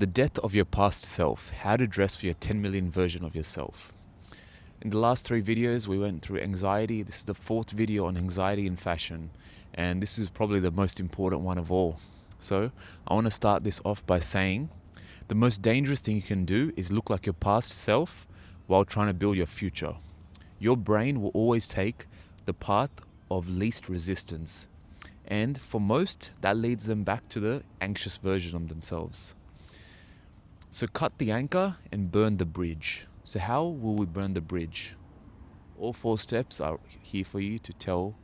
The death of your past self, how to dress for your 10 million version of yourself. In the last 3 videos, we went through anxiety. This is the 4th video on anxiety in fashion, and this is probably the most important one of all. So I want to start this off by saying the most dangerous thing you can do is look like your past self while trying to build your future. Your brain will always take the path of least resistance, and for most, that leads them back to the anxious version of themselves. So cut the anchor and burn the bridge. So how will we burn the bridge? All 4 steps are here for you to tell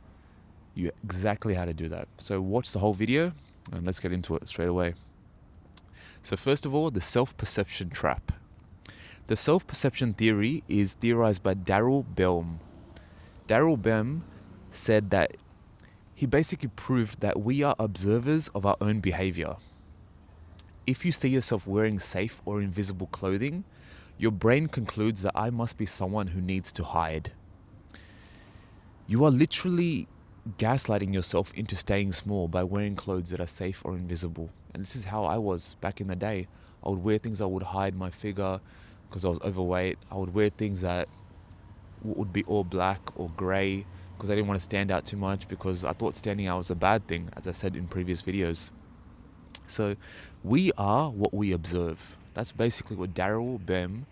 you exactly how to do that. So watch the whole video and let's get into it straight away. So first of all, the self-perception trap. The self-perception theory is theorized by Daryl Bem. Daryl Bem said that he basically proved that we are observers of our own behavior. If you see yourself wearing safe or invisible clothing, your brain concludes that I must be someone who needs to hide. You are literally gaslighting yourself into staying small by wearing clothes that are safe or invisible. And this is how I was back in the day. I would wear things that would hide my figure because I was overweight. I would wear things that would be all black or grey because I didn't want to stand out too much, because I thought standing out was a bad thing, as I said in previous videos. So we are what we observe. That's basically what Daryl Bem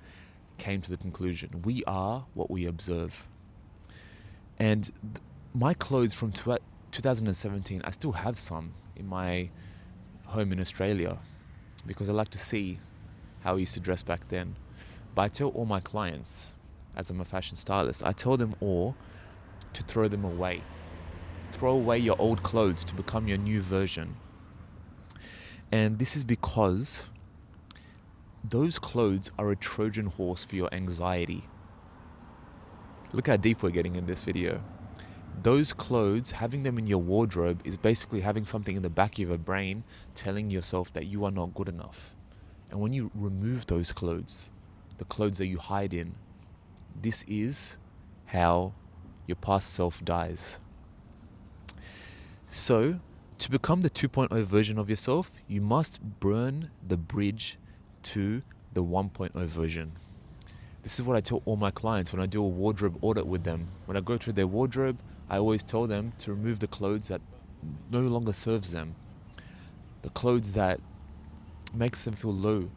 came to the conclusion. We are what we observe. And my clothes from 2017, I still have some in my home in Australia because I like to see how I used to dress back then. But I tell all my clients, as I'm a fashion stylist, I tell them all to throw them away. Throw away your old clothes to become your new version. And this is because those clothes are a Trojan horse for your anxiety. Look how deep we're getting in this video. Those clothes, having them in your wardrobe, is basically having something in the back of your brain telling yourself that you are not good enough. And when you remove those clothes, the clothes that you hide in, this is how your past self dies. So, to become the 2.0 version of yourself, you must burn the bridge to the 1.0 version. This is what I tell all my clients when I do a wardrobe audit with them. When I go through their wardrobe, I always tell them to remove the clothes that no longer serves them. The clothes that makes them feel low.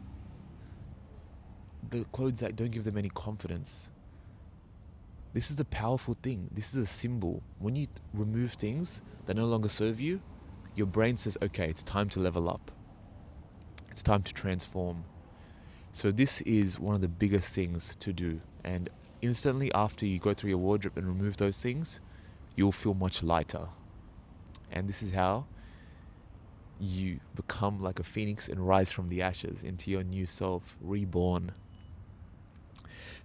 The clothes that don't give them any confidence. This is the powerful thing. This is a symbol. When you remove things that no longer serve you, your brain says, okay, it's time to level up. It's time to transform. So this is one of the biggest things to do. And instantly after you go through your wardrobe and remove those things, you'll feel much lighter. And this is how you become like a phoenix and rise from the ashes into your new self, reborn.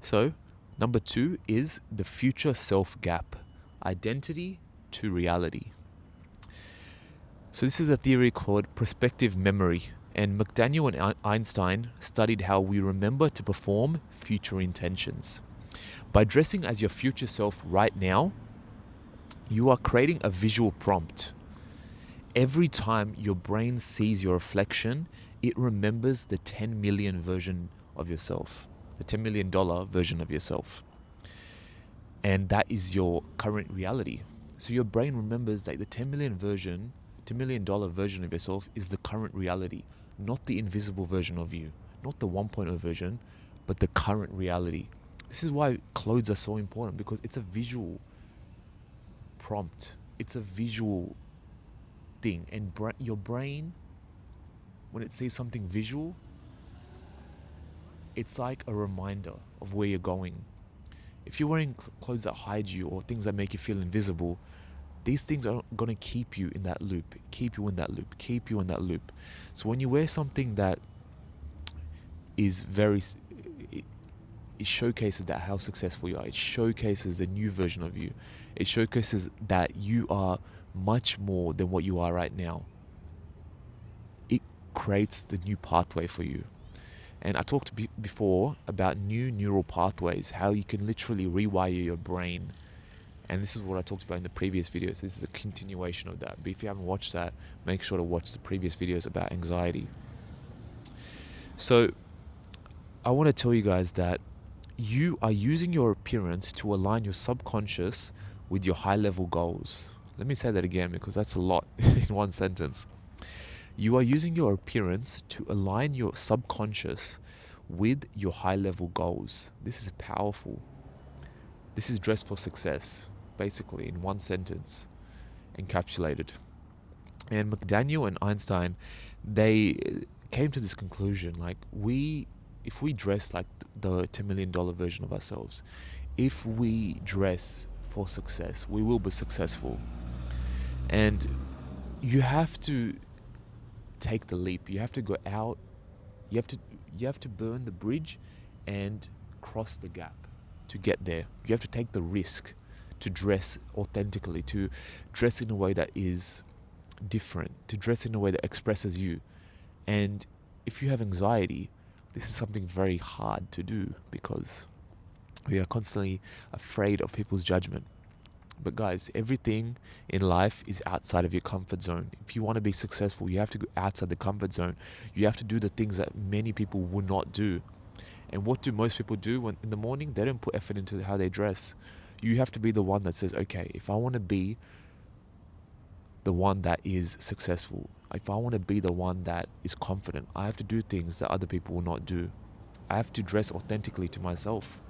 So, number 2 is the future self gap. Identity to reality. So this is a theory called prospective memory. And McDaniel and Einstein studied how we remember to perform future intentions. By dressing as your future self right now, you are creating a visual prompt. Every time your brain sees your reflection, it remembers the 10 million version of yourself, the $10 million version of yourself. And that is your current reality. So your brain remembers that the $10 million version of yourself is the current reality, not the invisible version of you, not the 1.0 version, but the current reality. This is why clothes are so important, because it's a visual prompt. It's a visual thing. And your brain, when it sees something visual, it's like a reminder of where you're going. If you're wearing clothes that hide you or things that make you feel invisible, these things are going to keep you in that loop, keep you in that loop. So when you wear something that is it showcases that how successful you are. It showcases the new version of you. It showcases that you are much more than what you are right now. It creates the new pathway for you. And I talked before about new neural pathways, how you can literally rewire your brain. And this is what I talked about in the previous videos. So this is a continuation of that. But if you haven't watched that, make sure to watch the previous videos about anxiety. So I want to tell you guys that you are using your appearance to align your subconscious with your high level goals. Let me say that again because that's a lot in one sentence. You are using your appearance to align your subconscious with your high level goals. This is powerful. This is dress for success, basically, in one sentence, encapsulated. And McDaniel and Einstein, they came to this conclusion, like if we dress like the $10 million version of ourselves, if we dress for success, we will be successful. And you have to take the leap. You have to go out. You have to burn the bridge and cross the gap to get there. You have to take the risk to dress authentically, to dress in a way that is different, to dress in a way that expresses you. And if you have anxiety, this is something very hard to do because we are constantly afraid of people's judgment. But guys, everything in life is outside of your comfort zone. If you want to be successful, you have to go outside the comfort zone. You have to do the things that many people would not do. And what do most people do when in the morning? They don't put effort into how they dress. You have to be the one that says, okay, if I want to be the one that is successful, if I want to be the one that is confident, I have to do things that other people will not do. I have to dress authentically to myself.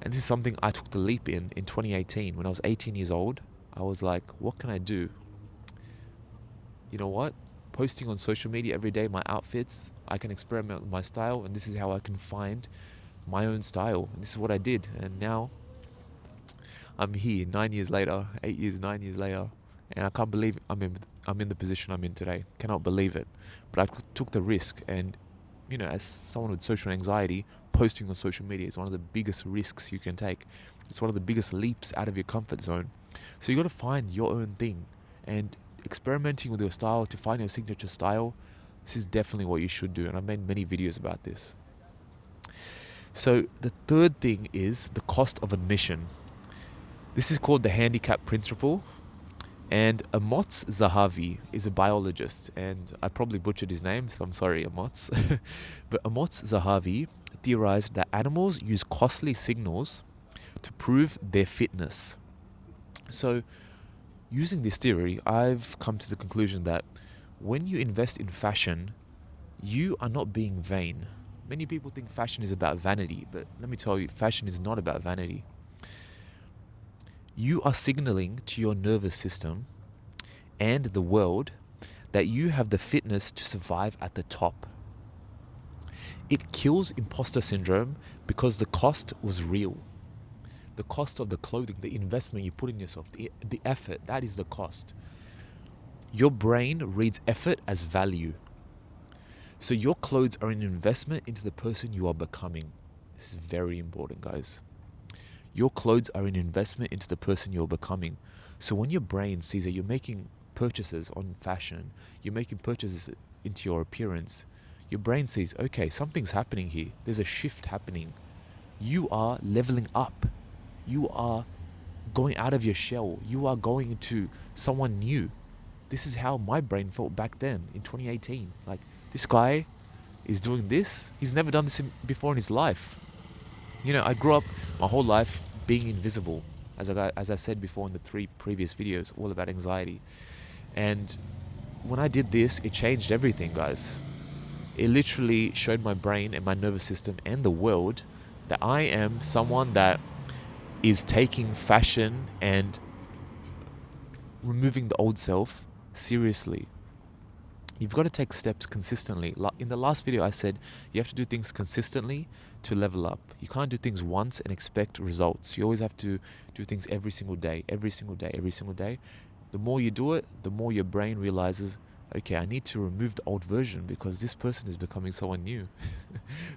And this is something I took the leap in 2018. When I was 18 years old, I was like, what can I do? You know what? Posting on social media every day, my outfits, I can experiment with my style, and this is how I can find my own style. And this is what I did. And now I'm here 9 years later, 8 years, 9 years later, and I can't believe I'm in the position I'm in today. Cannot believe it. But I took the risk, and you know, as someone with social anxiety, posting on social media is one of the biggest risks you can take. It's one of the biggest leaps out of your comfort zone. So you got to find your own thing, and experimenting with your style to find your signature style, this is definitely what you should do. And I've made many videos about this. So the third thing is the cost of admission. This is called the Handicap principle. And Amotz Zahavi is a biologist, and I probably butchered his name, so I'm sorry, Amotz. But Amotz Zahavi theorized that animals use costly signals to prove their fitness. So, using this theory, I've come to the conclusion that when you invest in fashion, you are not being vain. Many people think fashion is about vanity, but let me tell you, fashion is not about vanity. You are signaling to your nervous system and the world that you have the fitness to survive at the top. It kills imposter syndrome because the cost was real. The cost of the clothing, the investment you put in yourself, the effort, that is the cost. Your brain reads effort as value. So your clothes are an investment into the person you are becoming. This is very important, guys. Your clothes are an investment into the person you're becoming. So when your brain sees that you're making purchases on fashion, you're making purchases into your appearance, your brain sees, okay, something's happening here. There's a shift happening. You are leveling up. You are going out of your shell. You are going into someone new. This is how my brain felt back then in 2018. Like, this guy is doing this. He's never done this before in his life. You know, I grew up my whole life being invisible, as I said before in the 3 previous videos, all about anxiety. And when I did this, it changed everything, guys. It literally showed my brain and my nervous system and the world that I am someone that is taking fashion and removing the old self seriously. You've got to take steps consistently. In the last video, I said you have to do things consistently to level up. You can't do things once and expect results. You always have to do things every single day, every single day, every single day. The more you do it, the more your brain realizes, okay, I need to remove the old version because this person is becoming someone new.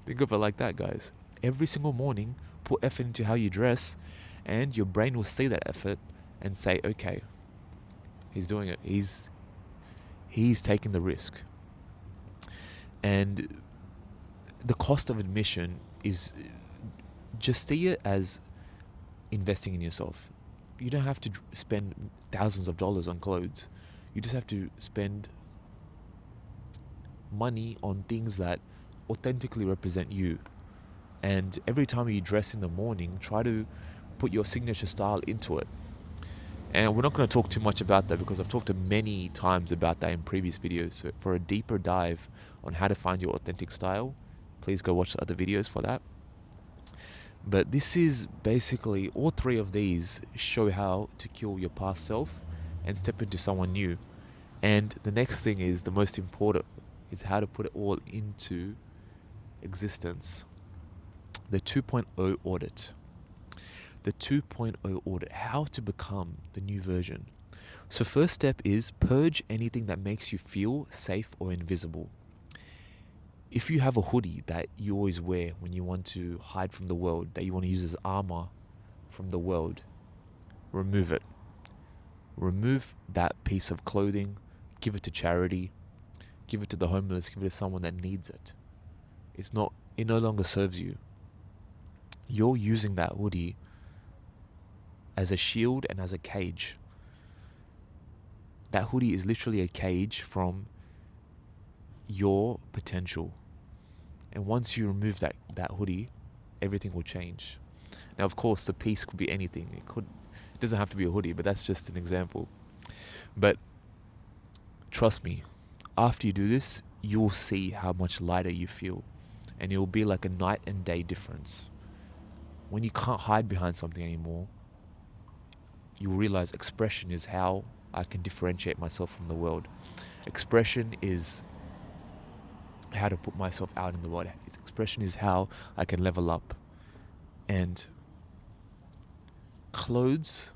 Think of it like that, guys. Every single morning, put effort into how you dress, and your brain will see that effort and say, okay, he's doing it. He's taking the risk. And the cost of admission is, just see it as investing in yourself. You don't have to spend thousands of dollars on clothes. You just have to spend money on things that authentically represent you. And every time you dress in the morning, try to put your signature style into it. And we're not going to talk too much about that because I've talked many times about that in previous videos. So for a deeper dive on how to find your authentic style, please go watch the other videos for that. But this is basically, all three of these show how to kill your past self and step into someone new. And the next thing is the most important, is how to put it all into existence. The 2.0 audit. The 2.0 audit, how to become the new version. So first step is purge anything that makes you feel safe or invisible. If you have a hoodie that you always wear when you want to hide from the world, that you want to use as armor from the world, remove it. Remove that piece of clothing, give it to charity, give it to the homeless, give it to someone that needs it. It no longer serves you. You're using that hoodie as a shield and as a cage. That hoodie is literally a cage from your potential. And once you remove that hoodie, everything will change. Now, of course, the piece could be anything. It doesn't have to be a hoodie, but that's just an example. But trust me, after you do this, you'll see how much lighter you feel. And it will be like a night and day difference. When you can't hide behind something anymore, you'll realize expression is how I can differentiate myself from the world. Expression is how to put myself out in the world. Expression is how I can level up. And clothes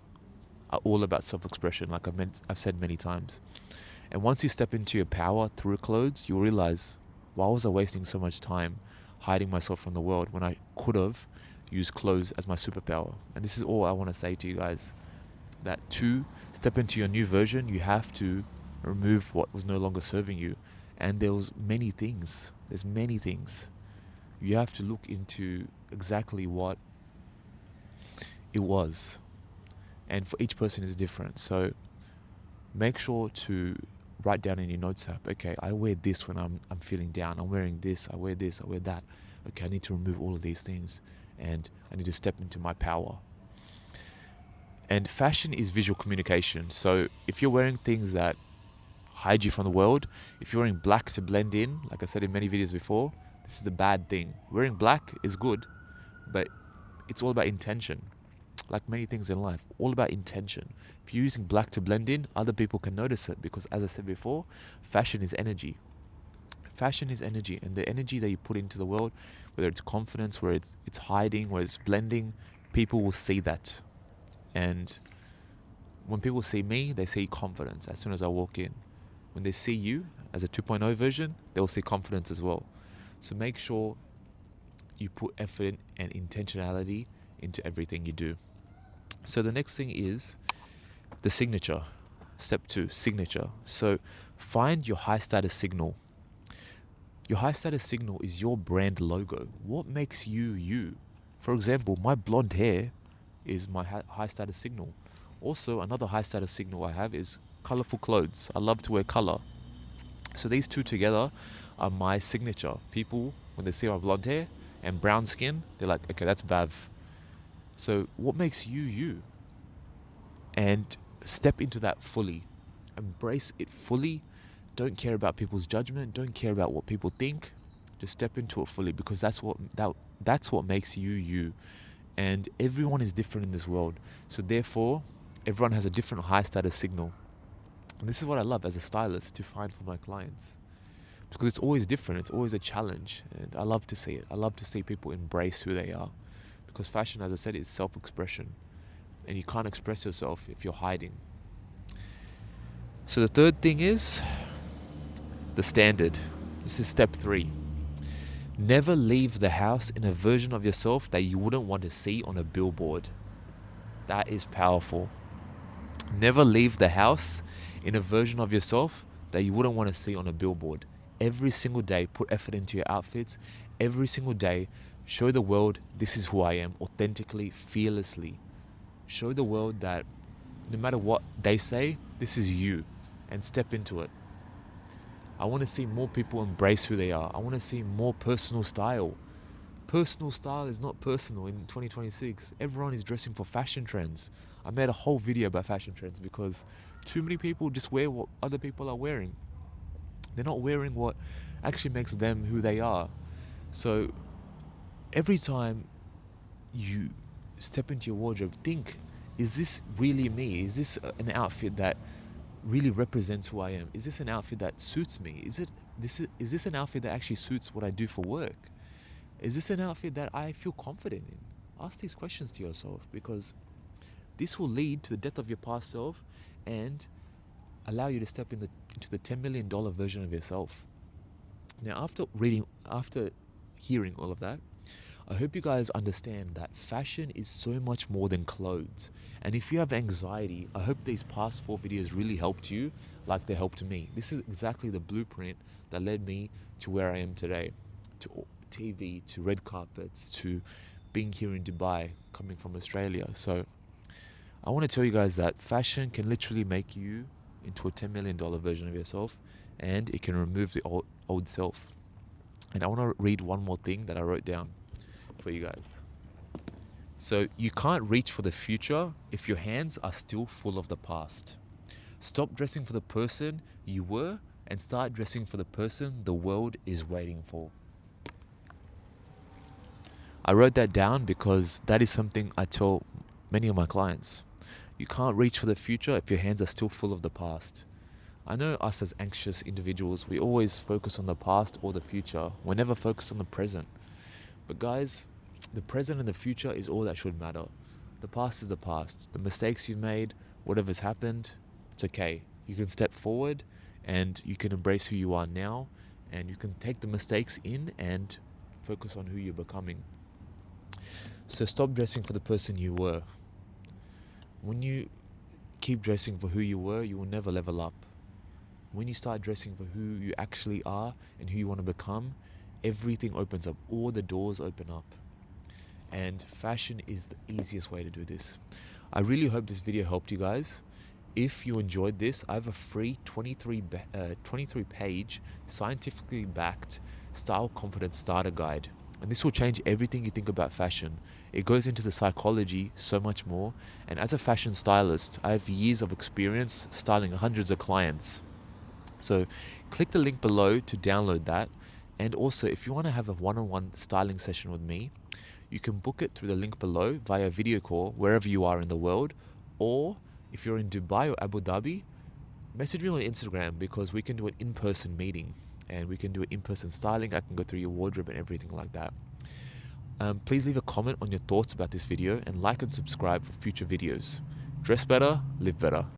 are all about self-expression, like I've said many times. And once you step into your power through clothes, you'll realize, why was I wasting so much time hiding myself from the world when I could have used clothes as my superpower? And this is all I want to say to you guys, that to step into your new version, you have to remove what was no longer serving you. And there's many things. You have to look into exactly what it was. And for each person is different. So make sure to write down in your notes app, okay, I wear this when I'm feeling down. I'm wearing this, I wear that. Okay, I need to remove all of these things. And I need to step into my power. And fashion is visual communication. So if you're wearing things that hide you from the world, if you're wearing black to blend in, like I said in many videos before, this is a bad thing. Wearing black is good, but it's all about intention. Like many things in life, all about intention. If you're using black to blend in, other people can notice it because, as I said before, fashion is energy. Fashion is energy, and the energy that you put into the world, whether it's confidence, whether it's hiding, whether it's blending, people will see that. And when people see me, they see confidence as soon as I walk in. When they see you as a 2.0 version, they'll see confidence as well. So make sure you put effort and intentionality into everything you do. So the next thing is the signature. Step 2, signature. So find your high status signal. Your high status signal is your brand logo. What makes you you? For example, my blonde hair is my high status signal. Also, another high status signal I have is colorful clothes. I love to wear color. So these two together are my signature. People, when they see my blonde hair and brown skin, they're like, okay, that's Bav. So what makes you you? And step into that fully. Embrace it fully. Don't care about people's judgment. Don't care about what people think. Just step into it fully, because that's what makes you you. And everyone is different in this world. So therefore, everyone has a different high status signal. And this is what I love as a stylist to find for my clients, because it's always different. It's always a challenge. And I love to see it. I love to see people embrace who they are, because fashion, as I said, is self-expression. And you can't express yourself if you're hiding. So the third thing is the standard. This is step 3. Never leave the house in a version of yourself that you wouldn't want to see on a billboard. That is powerful. Never leave the house in a version of yourself that you wouldn't want to see on a billboard. Every single day, put effort into your outfits. Every single day, show the world, this is who I am, authentically, fearlessly. Show the world that no matter what they say, this is you, and step into it. I want to see more people embrace who they are. I want to see more personal style. Personal style is not personal in 2026. Everyone is dressing for fashion trends. I made a whole video about fashion trends because too many people just wear what other people are wearing. They're not wearing what actually makes them who they are. So every time you step into your wardrobe, think, is this really me? Is this an outfit that really represents who I am? Is this an outfit that suits me? Is this an outfit that actually suits what I do for work? Is this an outfit that I feel confident in? Ask these questions to yourself, because this will lead to the death of your past self and allow you to step into the $10 million version of yourself. Now, after hearing all of that, I hope you guys understand that fashion is so much more than clothes. And if you have anxiety, I hope these past 4 videos really helped you like they helped me. This is exactly the blueprint that led me to where I am today, to TV, to red carpets, to being here in Dubai, coming from Australia. So I want to tell you guys that fashion can literally make you into a $10 million version of yourself, and it can remove the old self. And I want to read one more thing that I wrote down for you guys. So you can't reach for the future if your hands are still full of the past. Stop dressing for the person you were and start dressing for the person the world is waiting for. I wrote that down because that is something I tell many of my clients. You can't reach for the future if your hands are still full of the past. I know us as anxious individuals, we always focus on the past or the future. We're never focused on the present. But guys, the present and the future is all that should matter. The past is the past. The mistakes you've made, whatever's happened, it's okay. You can step forward and you can embrace who you are now, and you can take the mistakes in and focus on who you're becoming. So stop dressing for the person you were. When you keep dressing for who you were, you will never level up. When you start dressing for who you actually are and who you want to become, everything opens up. All the doors open up. And fashion is the easiest way to do this. I really hope this video helped you guys. If you enjoyed this, I have a free 23-page, scientifically backed style confidence starter guide. And this will change everything you think about fashion. It goes into the psychology so much more. And as a fashion stylist, I have years of experience styling hundreds of clients. So click the link below to download that. And also, if you want to have a one-on-one styling session with me, you can book it through the link below via video call wherever you are in the world. Or if you're in Dubai or Abu Dhabi, message me on Instagram, because we can do an in-person meeting and we can do an in-person styling. I can go through your wardrobe and everything like that. Please leave a comment on your thoughts about this video and like and subscribe for future videos. Dress better, live better.